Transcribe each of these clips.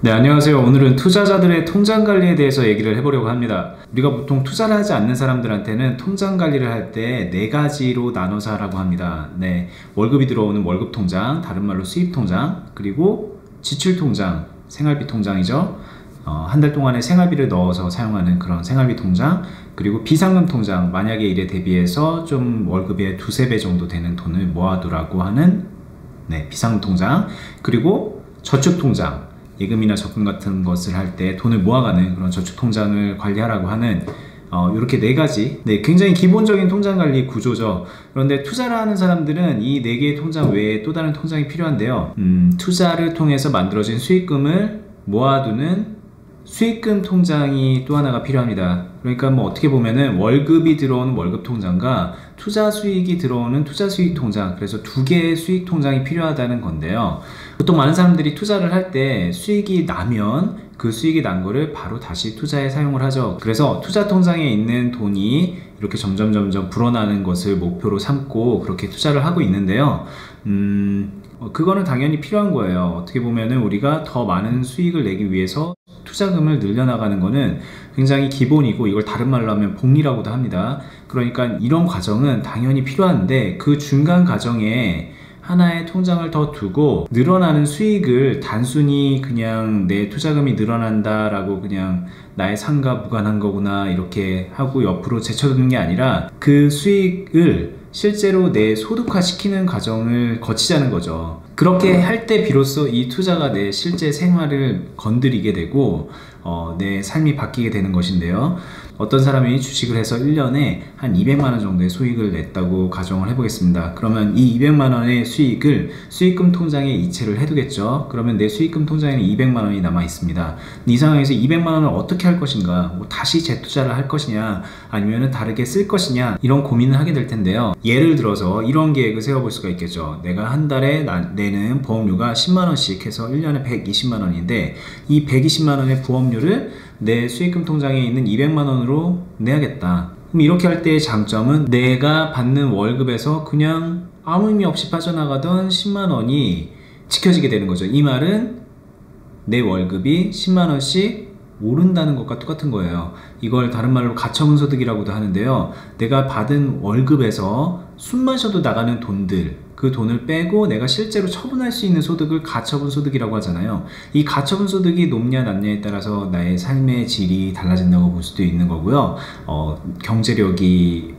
네, 안녕하세요. 오늘은 투자자들의 통장 관리에 대해서 얘기를 해보려고 합니다. 우리가 보통 투자를 하지 않는 사람들한테는 통장 관리를 할 때 네 가지로 나눠서 하라고 합니다. 네, 월급이 들어오는 월급 통장, 다른 말로 수입 통장, 그리고 지출 통장, 생활비 통장이죠. 한 달 동안의 생활비를 넣어서 사용하는 그런 생활비 통장, 그리고 비상금 통장, 만약에 일에 대비해서 좀 월급의 두세 배 정도 되는 돈을 모아두라고 하는 비상금 통장, 그리고 저축 통장, 예금이나 적금 같은 것을 할 때 돈을 모아가는 그런 저축 통장을 관리하라고 하는 이렇게 네 가지, 굉장히 기본적인 통장 관리 구조죠. 그런데 투자를 하는 사람들은 이 네 개의 통장 외에 또 다른 통장이 필요한데요. 투자를 통해서 만들어진 수익금을 모아두는 수익금 통장이 또 하나가 필요합니다. 그러니까 뭐 어떻게 보면은 월급이 들어오는 월급 통장과 투자 수익이 들어오는 투자 수익 통장, 그래서 두 개의 수익 통장이 필요하다는 건데요. 보통 많은 사람들이 투자를 할 때 수익이 나면 그 수익이 난 거를 바로 다시 투자에 사용을 하죠. 그래서 투자 통장에 있는 돈이 이렇게 점점 불어나는 것을 목표로 삼고 그렇게 투자를 하고 있는데요. 그거는 당연히 필요한 거예요. 어떻게 보면은 우리가 더 많은 수익을 내기 위해서 투자금을 늘려나가는 거는 굉장히 기본이고, 이걸 다른 말로 하면 복리라고도 합니다. 그러니까 이런 과정은 당연히 필요한데, 그 중간 과정에 하나의 통장을 더 두고 늘어나는 수익을 단순히 그냥 내 투자금이 늘어난다 라고 그냥 나의 삶과 무관한 거구나 이렇게 하고 옆으로 제쳐두는 게 아니라, 그 수익을 실제로 내 소득화 시키는 과정을 거치자는 거죠. 그렇게 할 때 비로소 이 투자가 내 실제 생활을 건드리게 되고 내 삶이 바뀌게 되는 것인데요. 어떤 사람이 주식을 해서 1년에 한 200만원 정도의 수익을 냈다고 가정을 해보겠습니다. 그러면 이 200만원의 수익을 수익금 통장에 이체를 해두겠죠. 그러면 내 수익금 통장에는 200만원이 남아 있습니다. 이 상황에서 200만원을 어떻게 할 것인가, 뭐 다시 재투자를 할 것이냐, 아니면 다르게 쓸 것이냐, 이런 고민을 하게 될 텐데요. 예를 들어서 이런 계획을 세워볼 수가 있겠죠. 내가 한 달에 내는 보험료가 10만원씩 해서 1년에 120만원인데 이 120만원의 보험료를 내 수익금 통장에 있는 200만원으로 내야겠다. 그럼 이렇게 할 때의 장점은 내가 받는 월급에서 그냥 아무 의미 없이 빠져나가던 10만원이 지켜지게 되는 거죠. 이 말은 내 월급이 10만원씩 오른다는 것과 똑같은 거예요. 이걸 다른 말로 가처분 소득이라고도 하는데요. 내가 받은 월급에서 숨만 쉬어도 나가는 돈들, 그 돈을 빼고 내가 실제로 처분할 수 있는 소득을 가처분 소득이라고 하잖아요. 이 가처분 소득이 높냐 낮냐에 따라서 나의 삶의 질이 달라진다고 볼 수도 있는 거고요. 경제력이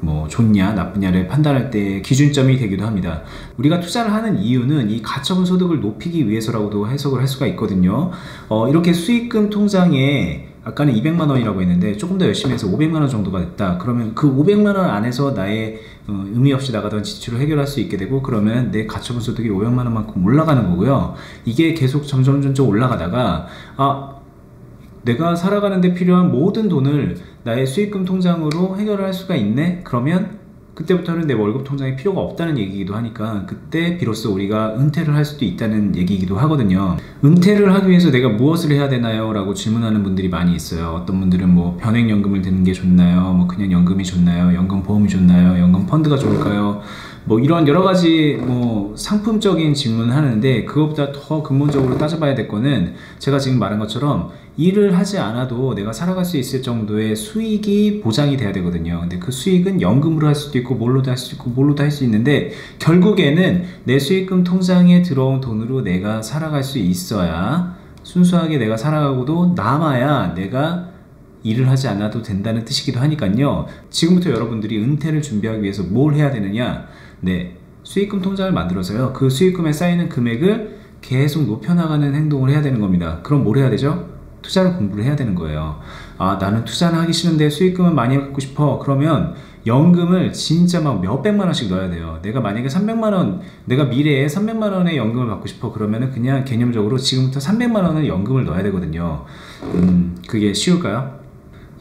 뭐 좋냐 나쁘냐를 판단할 때 기준점이 되기도 합니다. 우리가 투자를 하는 이유는 이 가처분 소득을 높이기 위해서라고도 해석을 할 수가 있거든요. 이렇게 수익금 통장에 아까는 200만원이라고 했는데 조금 더 열심히 해서 500만원 정도가 됐다. 그러면 그 500만원 안에서 나의 의미 없이 나가던 지출을 해결할 수 있게 되고, 그러면 내 가처분 소득이 500만원만큼 올라가는 거고요. 이게 계속 점점 올라가다가 내가 살아가는 데 필요한 모든 돈을 나의 수익금 통장으로 해결할 수가 있네? 그러면 그때부터는 내 월급 통장에 필요가 없다는 얘기이기도 하니까, 그때 비로소 우리가 은퇴를 할 수도 있다는 얘기이기도 하거든요. 은퇴를 하기 위해서 내가 무엇을 해야 되나요? 라고 질문하는 분들이 많이 있어요. 어떤 분들은 뭐 변액연금을 드는 게 좋나요? 뭐 그냥 연금이 좋나요? 연금보험이 좋나요? 연금 펀드가 좋을까요? 뭐 이런 여러가지 뭐 상품적인 질문을 하는데, 그것보다 더 근본적으로 따져봐야 될 거는 제가 지금 말한 것처럼 일을 하지 않아도 내가 살아갈 수 있을 정도의 수익이 보장이 돼야 되거든요. 근데 그 수익은 연금으로 할 수도 있고 뭘로도 할 수도 있고 뭘로도 할 수 있는데, 결국에는 내 수익금 통장에 들어온 돈으로 내가 살아갈 수 있어야, 순수하게 내가 살아가고도 남아야 내가 일을 하지 않아도 된다는 뜻이기도 하니까요. 지금부터 여러분들이 은퇴를 준비하기 위해서 뭘 해야 되느냐, 수익금 통장을 만들어서요, 그 수익금에 쌓이는 금액을 계속 높여나가는 행동을 해야 되는 겁니다. 그럼 뭘 해야 되죠? 투자를 공부를 해야 되는 거예요. 나는 투자는 하기 싫은데 수익금은 많이 갖고 싶어. 그러면 연금을 진짜 막 몇백만 원씩 넣어야 돼요. 내가 만약에 300만원, 내가 미래에 300만원의 연금을 받고 싶어. 그러면은 그냥 개념적으로 지금부터 300만원을 연금을 넣어야 되거든요. 그게 쉬울까요?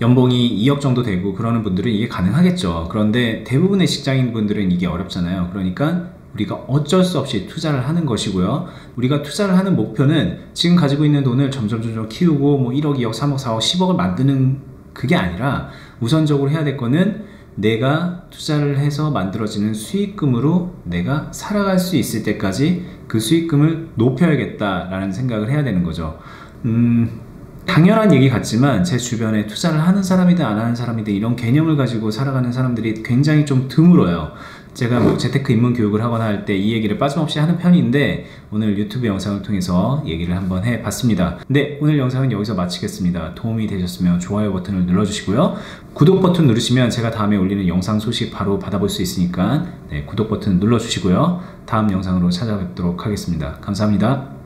연봉이 2억 정도 되고 그러는 분들은 이게 가능하겠죠. 그런데 대부분의 직장인 분들은 이게 어렵잖아요. 그러니까 우리가 어쩔 수 없이 투자를 하는 것이고요. 우리가 투자를 하는 목표는 지금 가지고 있는 돈을 점점 키우고 뭐 1억, 2억, 3억, 4억, 10억을 만드는 그게 아니라, 우선적으로 해야 될 거는 내가 투자를 해서 만들어지는 수익금으로 내가 살아갈 수 있을 때까지 그 수익금을 높여야겠다라는 생각을 해야 되는 거죠. 당연한 얘기 같지만 제 주변에 투자를 하는 사람이든 안 하는 사람이든 이런 개념을 가지고 살아가는 사람들이 굉장히 좀 드물어요. 제가 뭐 재테크 입문 교육을 하거나 할 때 이 얘기를 빠짐없이 하는 편인데 오늘 유튜브 영상을 통해서 얘기를 한번 해봤습니다. 네, 오늘 영상은 여기서 마치겠습니다. 도움이 되셨으면 좋아요 버튼을 눌러주시고요. 구독 버튼 누르시면 제가 다음에 올리는 영상 소식 바로 받아볼 수 있으니까 네, 구독 버튼 눌러주시고요. 다음 영상으로 찾아뵙도록 하겠습니다. 감사합니다.